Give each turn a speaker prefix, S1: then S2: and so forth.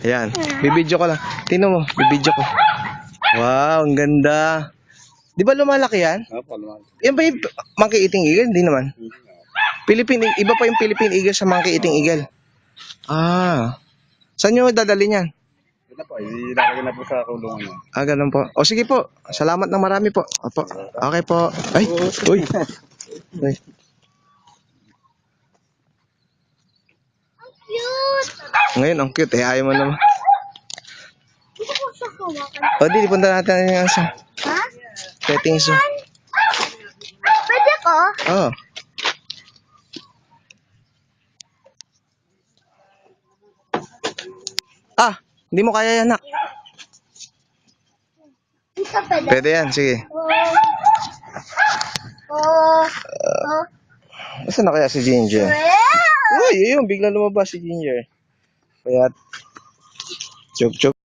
S1: Ayan. Bibidyo ko lang. Tingnan mo. Bibidyo ko. Wow, ang ganda. Di ba lumalaki yan?
S2: Opo, lumalaki.
S1: Yan ba yung monkey eating eagle? Hindi naman. Iba pa yung Philippine eagle sa monkey eating eagle. Ah. Saan nyo dadalhin yan?
S2: Ito po, ilalagay na po sa kulungan niya.
S1: Ah, ganun po. O sige po. Salamat ng marami po. Opo. Okay po. Ay, uy. Ay.
S3: Cute!
S1: Ngayon, ang cute eh. Ayaw mo naman.
S3: Gusto ko siya hawakan.
S1: O, di, punta natin yung sa
S3: Ha?
S1: petting zoo.
S3: Pwede ko?
S1: Oh. Ah, hindi mo kaya yan, nak.
S3: Dito pwede.
S1: Pwede yan, sige.
S3: Oh.
S1: Nasaan na kaya si Ginger?
S3: Well!
S1: Uy, yun, bigla lumabas si Ginger. Kaya, chok chok.